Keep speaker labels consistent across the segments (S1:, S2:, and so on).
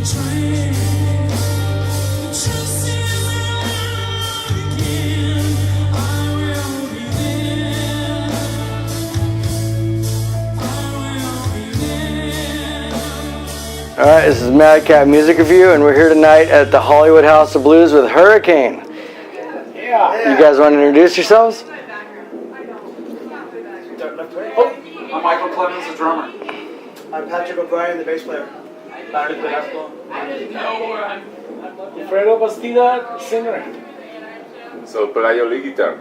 S1: Alright, this is Madcap Music Review, and we're here tonight at the Hollywood House of Blues with Hurrikane.
S2: Yeah.
S1: You guys want to introduce yourselves?
S2: Oh, I'm Michael Clemens, the drummer.
S3: I'm Patrick O'Brien, the bass player.
S2: Alfredo Bastida, singer.
S4: So Pelayo lead guitar.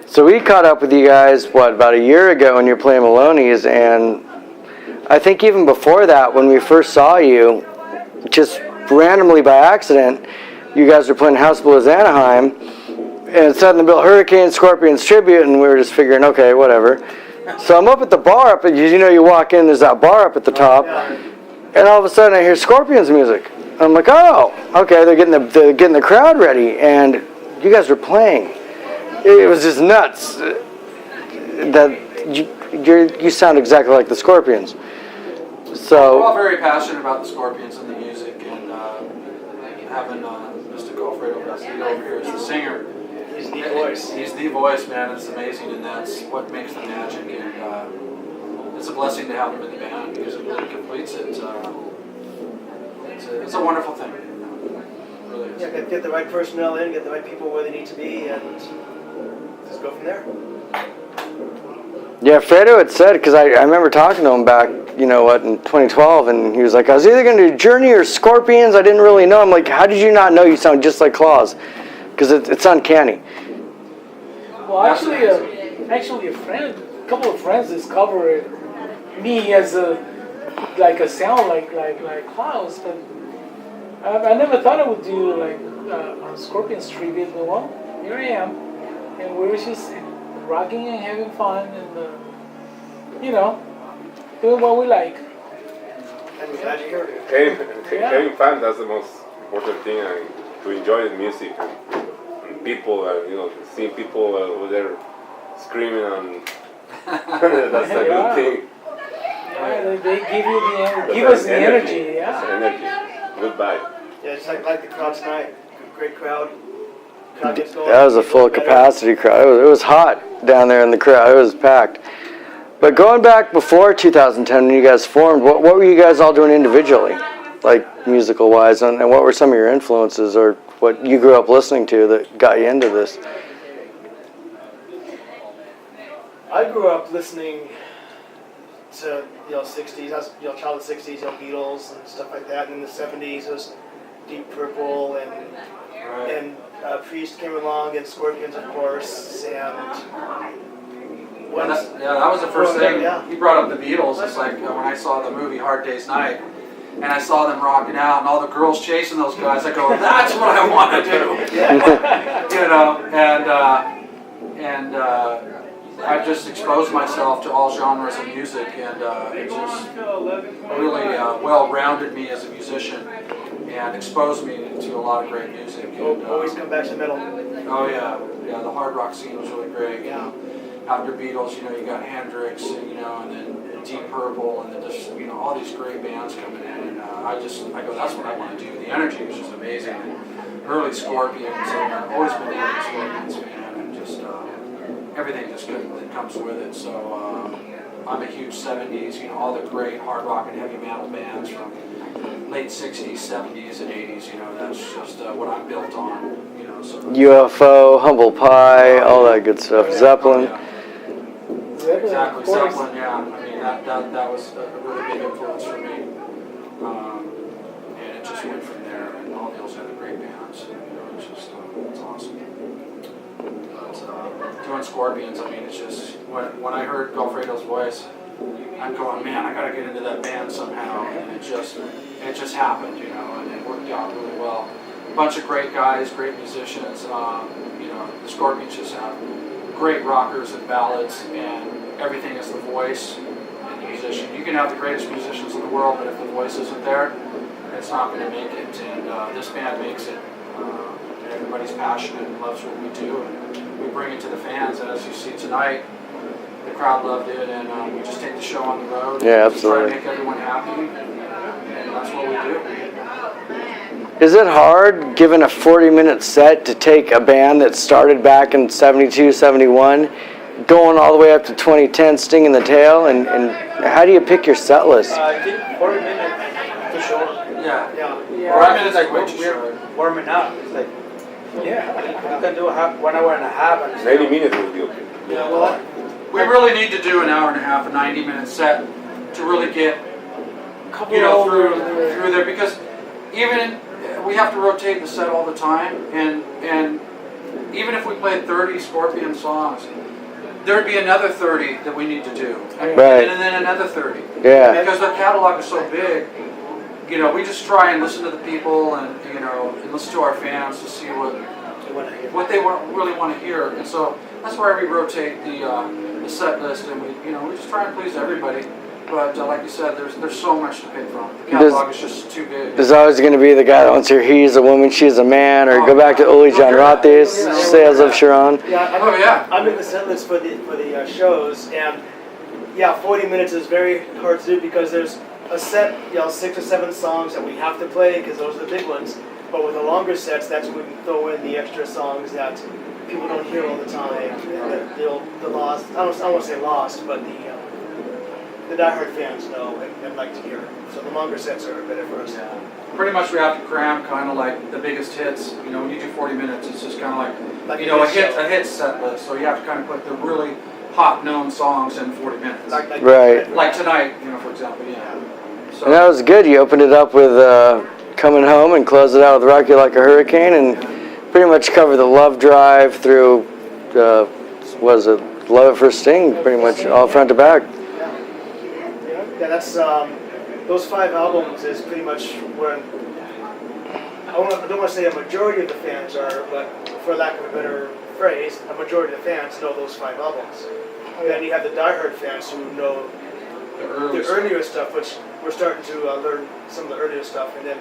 S1: So we caught up with you guys, about a year ago when you were playing Maloney's, and I think even before that, when we first saw you, just randomly by accident, you guys were playing House Blues Anaheim, and it said in the bill Hurrikane Scorpions Tribute, and we were just figuring, okay, whatever. So I'm up at the bar, you walk in, there's that bar up at the top, and all of a sudden I hear Scorpions music. I'm like, oh, okay, they're getting the crowd ready, and you guys were playing. It was just nuts. That you sound exactly like the Scorpions. So
S2: we're all very passionate about the Scorpions and the music, and having Mr. Alfredo Bastida over here as the singer.
S3: He's the voice.
S2: He's the voice, man. It's amazing, and that's what makes the magic. And it's a blessing to have him in the band because it really completes it. It's a wonderful thing. It really is.
S3: Yeah, get the right personnel in, get the right people where they need to be, and just go from there.
S1: yeah, Fredo had said, because I remember talking to him back, in 2012, and he was like, I was either going to do Journey or Scorpions. I didn't really know. I'm like, how did you not know you sound just like Claus? Because it's uncanny.
S5: Well, actually, a couple of friends discovered me as a sound like Klaus, but I never thought I would do a Scorpions tribute. But well, here I am, and we were just rocking and having fun, and doing what we like.
S3: And we're glad you're here.
S4: Having fun, that's the most important thing, to enjoy the music and people, seeing people over there screaming, and that's a good thing.
S5: Yeah, they give us the energy. Yeah.
S4: That's energy. Good vibe.
S3: Yeah, it's like the crowd tonight. Great crowd. Crowd gets going.
S1: That was a full capacity crowd. It was hot down there in the crowd. It was packed. But going back before 2010, when you guys formed, what were you guys all doing individually, like musical-wise, and what were some of your influences or what you grew up listening to that got you into this?
S3: I grew up listening to 60s. I was child of the 60s, Beatles and stuff like that. And in the 70s, it was Deep Purple and Priest came along, and Scorpions, of course, and.
S2: That was the first thing.
S3: Yeah.
S2: You brought up the Beatles. It's like when I saw the movie Hard Day's Night, and I saw them rocking out, and all the girls chasing those guys. I go, that's what I want to do. And I've just exposed myself to all genres of music, and it just really well-rounded me as a musician, and exposed me to a lot of great music. And,
S3: Always come back to metal.
S2: Oh yeah, the hard rock scene was really great. After Beatles, you got Hendrix, and then Deep Purple, and then just all these great bands coming in, and I go, that's what I want to do. The energy was just amazing. And early Scorpions, and I've always been a early Scorpions fan, and just everything just that comes with it. So I'm a huge 70s, all the great hard rock and heavy metal bands from late 60s, 70s, and 80s. That's just what I'm built on. So
S1: UFO, Humble Pie, all that good stuff. Zeppelin.
S2: Exactly, Zeppelin, yeah. I mean, that was a really big influence for me. And it just went from there, and all those other great bands. It's awesome. But, doing Scorpions, I mean, it's just, when I heard Alfredo's voice, I'm going, man, I gotta get into that band somehow. And it just happened, and it worked out really well. A bunch of great guys, great musicians. The Scorpions just have great rockers and ballads, and everything is the voice and the musician. You can have the greatest musicians in the world, but if the voice isn't there, it's not going to make it. And this band makes it. And everybody's passionate and loves what we do, and we bring it to the fans. And as you see tonight, the crowd loved it, and we just take the show on the road.
S1: Yeah, absolutely.
S2: Try to make everyone happy, and that's what we do.
S1: Is it hard, given a 40-minute set, to take a band that started back in 72, 71, going all the way up to 2010, Sting in the Tail, and how do you pick your set list?
S3: I think 40 minutes too short.
S2: Yeah.
S3: Yeah.
S2: Or I mean,
S3: it's
S2: it's
S3: like
S2: way too
S3: we're
S2: short.
S3: warming up. It's like
S5: Yeah.
S3: you can do 1 hour and a half. And
S4: 90 minutes will be okay.
S3: Yeah, well,
S2: We really need to do an hour and a half, a 90-minute set to really get
S5: Couple
S2: through
S5: over
S2: there, because even we have to rotate the set all the time, and even if we played 30 Scorpion songs, there'd be another 30 that we need to do,
S1: Right.
S2: and then another 30.
S1: Yeah.
S2: Because their catalog is so big, we just try and listen to the people, and and listen to our fans to see what they really want to hear, and so that's why we rotate the set list, and we just try and please everybody. But like you said, there's so much to pick from. The catalog is just too big.
S1: There's always going to be the guy that wants to hear he's a woman, she's a man, or go back to Uli John Rothes, Sales of Sharon.
S3: Yeah, I make the set list for the shows, and 40 minutes is very hard to do because there's a set, 6 or 7 songs that we have to play because those are the big ones. But with the longer sets, that's when we can throw in the extra songs that people don't hear all the time. The lost, I don't want to say lost, but the diehard fans know and like to hear. So the longer sets are better for us.
S2: Yeah. Pretty much we have to cram kind of like the biggest hits. When you do 40 minutes, it's just kind of like a hit set list. So you have to kind of put the really hot known songs in 40 minutes.
S1: Right.
S2: Like tonight, for example, yeah. So
S1: And that was good. You opened it up with Coming Home and closed it out with Rock You Like a Hurricane, and pretty much covered the Love Drive through, was it Love It for Sting, pretty much all front to back.
S3: Yeah, that's those 5 albums is pretty much where I don't want to say a majority of the fans are, but for lack of a better phrase, a majority of the fans know those 5 albums. And then you have the diehard fans who know the earlier stuff, which we're starting to learn some of the earlier stuff. And then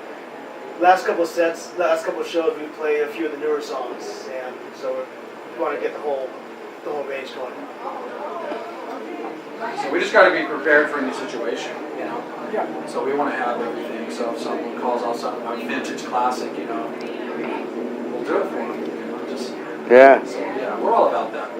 S3: last couple of shows, we play a few of the newer songs, and so we want to get the whole range going.
S2: So we just got to be prepared for any situation,
S5: Yeah.
S2: So we want to have everything. So if someone calls out something like vintage classic, we'll do it for them.
S1: Yeah.
S2: So yeah, we're all about that.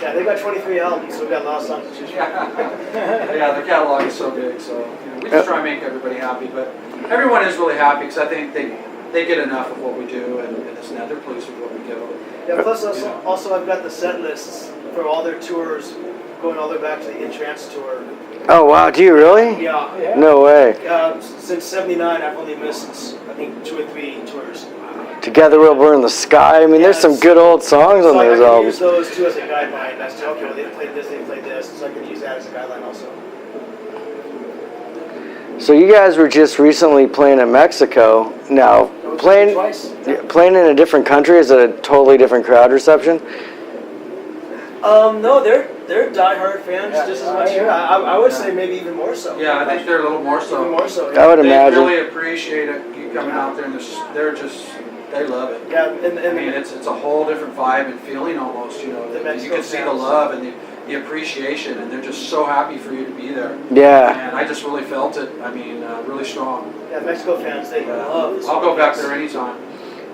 S3: Yeah, they've got 23 albums, so we've got a lot of songs to choose from.
S2: Yeah, the catalog is so big, so we just try and make everybody happy. But everyone is really happy because I think they get enough of what we do, and this and that. They're pleased with what we do.
S3: Yeah, plus also I've got the set lists for all their tours, going all the way back to the In Trance tour.
S1: Oh, wow. Do you really?
S3: Yeah.
S1: No way.
S3: Since '79, I've only missed, I think, 2 or 3 tours.
S1: Together We'll Burn the Sky. I mean, there's some good old songs on
S3: So I
S1: those
S3: can
S1: albums.
S3: use those too as a guideline. As to, okay, well, they played this, so I can use that as a guideline also.
S1: So you guys were just recently playing in Mexico. Now, playing in a different country, is it a totally different crowd reception?
S3: No, they're diehard fans just as much. I would say maybe even more so.
S2: Yeah, I think they're a little more so.
S3: Even more so.
S1: I would
S2: They
S1: imagine.
S2: really appreciate it. You coming out there, and they love it.
S3: Yeah, and
S2: I mean, it's a whole different vibe and feeling almost. You
S3: Mexico
S2: can see the
S3: fans.
S2: love and the appreciation, and they're just so happy for you to be there.
S1: Yeah.
S2: And I just really felt it. I mean, really strong.
S3: Yeah, Mexico fans, they love this.
S2: I'll go back there anytime.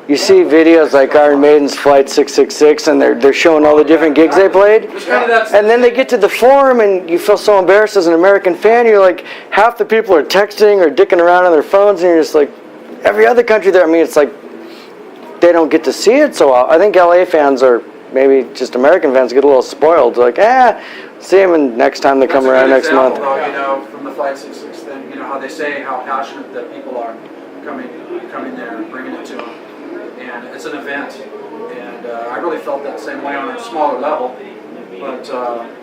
S1: You see videos like Iron Maiden's Flight 666, and they're showing all the different gigs they played.
S2: It's kind of that.
S1: And then they get to the forum, and you feel so embarrassed as an American fan. You're like, half the people are texting or dicking around on their phones, and you're just like, every other country there, I mean, it's like they don't get to see it so well. I think LA fans, or maybe just American fans, get a little spoiled. They're like, see them and next time they come around next month.
S2: Though, from the Flight 66 thing, how they say how passionate that people are coming there and bringing it to them. And it's an event, and I really felt that same way on a smaller level. But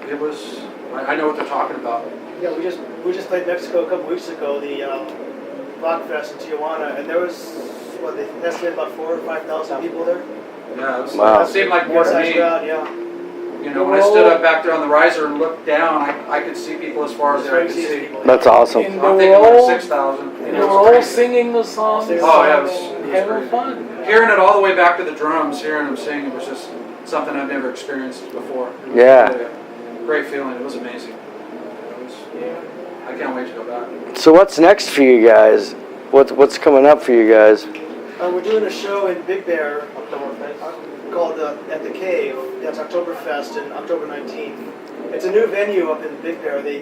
S2: it was, I know what they're talking about.
S3: Yeah, we just played Mexico a couple weeks ago, the Rock Fest in Tijuana, and there was they estimated about 4,000 or 5,000 people there.
S2: Yeah,
S1: Wow.
S2: It seemed like more to me.
S3: Crowd, yeah.
S2: When I stood up back there on the riser and looked down, I could see people as far as I could see.
S1: That's awesome.
S5: And
S2: I'm
S5: they
S2: thinking
S5: were
S2: like
S5: all
S2: 6,000.
S5: they were all singing the songs.
S2: Oh, yeah, it was
S5: having
S2: great.
S5: fun.
S2: Hearing it all the way back to the drums, hearing them sing, it was just something I've never experienced before. It was
S1: Yeah.
S2: really a great feeling. It was amazing. I can't wait to go back.
S1: So what's next for you guys? What's coming up for you guys?
S3: We're doing a show in Big Bear called At the Cave. That's Oktoberfest in October 19th. It's a new venue up in Big Bear. The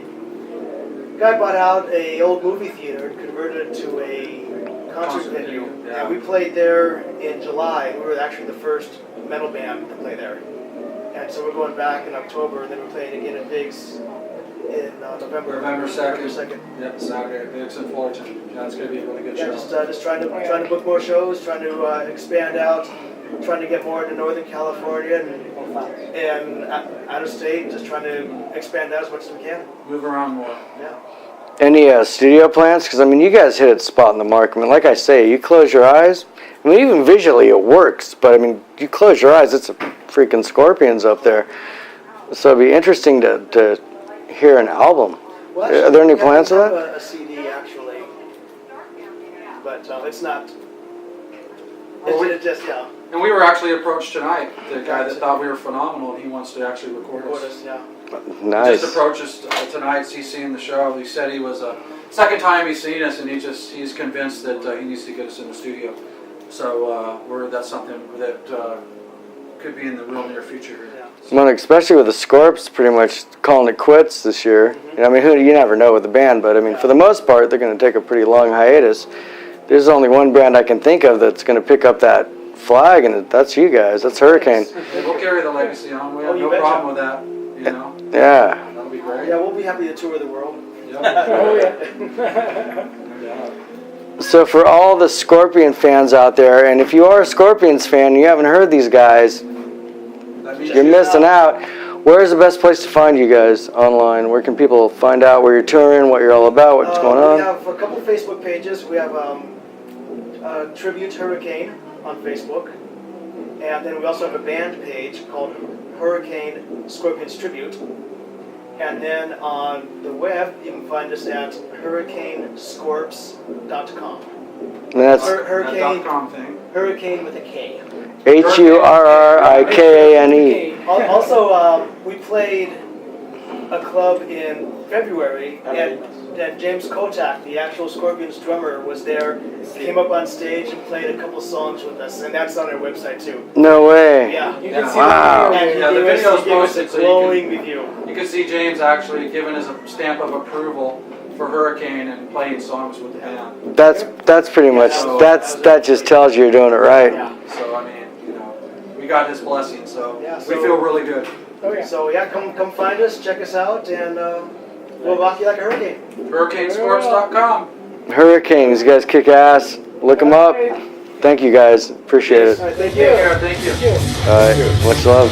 S3: guy bought out a old movie theater and converted it to a concert venue.
S2: Yeah.
S3: And we played there in July. We were actually the first metal band to play there. And so we're going back in October, and then we're playing again in Biggs in November.
S2: November 2nd.
S3: 2nd.
S2: Yep, Saturday at Biggs in Fullerton. Yeah, it's going to be a really good
S3: Yeah,
S2: show.
S3: just trying to book more shows, trying to expand out, trying to get more into Northern California and out of state, just trying to expand out as much as we can.
S2: Move around more.
S3: Yeah.
S1: Any studio plans? Because I mean, you guys hit a spot in the mark. I mean, like I say, you close your eyes. I mean, even visually it works. But I mean, you close your eyes, it's a freaking Scorpions up there. So it'd be interesting to hear an album.
S3: Well, actually,
S1: Are there any
S3: we
S1: plans for
S3: have
S1: that?
S3: a CD actually, but it's not. It's just
S2: And we were actually approached tonight. The guy that thought we were phenomenal, and he wants to actually record
S3: record
S2: us.
S3: us. Yeah.
S2: He
S1: Nice.
S2: just approached us tonight. He's seen the show. He said he was second time he's seen us, and he's convinced that he needs to get us in the studio. So that's something that could be in the real near future here.
S3: Yeah.
S1: Well, especially with the Scorps pretty much calling it quits this year. I mean, you never know with the band, but I mean, for the most part, they're going to take a pretty long hiatus. There's only one band I can think of that's going to pick up that flag, and that's you guys. That's Hurricane.
S2: We'll carry the legacy on. We have
S3: you
S2: no
S3: betcha.
S2: problem with that. You know,
S1: Yeah.
S2: that'll be great.
S3: Yeah, we'll be happy to tour the world.
S2: Yep.
S5: Oh yeah.
S1: So for all the Scorpion fans out there, and if you are a Scorpions fan and you haven't heard these guys,
S2: That means
S1: you're missing out. Where's the best place to find you guys online? Where can people find out where you're touring, what you're all about, what's going
S3: We
S1: on?
S3: have a couple Facebook pages. We have Tribute Hurricane on Facebook, and then we also have a band page called Hurricane Scorpions Tribute. And then on the web, you can find us at hurricanescorps.com.
S1: And that's
S3: Hurricane,
S2: .com thing.
S3: Hurricane with a K.
S1: HURRIKANE.
S3: Also, we played a club in February, and James Kotak, the actual Scorpions drummer, was there, came up on stage and played a couple songs with us, and that's on our website too.
S1: No way.
S3: Yeah.
S5: You
S2: Yeah.
S5: can see
S1: Wow.
S5: the
S3: And
S5: video.
S3: he
S2: Yeah, the
S3: gave us-
S2: video's
S3: he gave us
S2: posted,
S3: a
S2: so you
S3: glowing review.
S2: You can see James actually giving us a stamp of approval for Hurricane and playing songs with the band.
S1: That's pretty much, that just tells you you're doing it right.
S3: Yeah.
S2: So I mean, you know, we got his blessing, so
S3: Yeah,
S2: we
S3: so-
S2: feel really good.
S5: Oh yeah.
S3: So yeah, come find us, check us out, and we'll rock you like a hurricane.
S2: Hurricanesports.com.
S1: Hurricanes, you guys kick ass. Look them up. Thank you guys. Appreciate it.
S3: All right, thank
S2: Take
S3: you.
S2: care. Thank you.
S1: All right. Much love.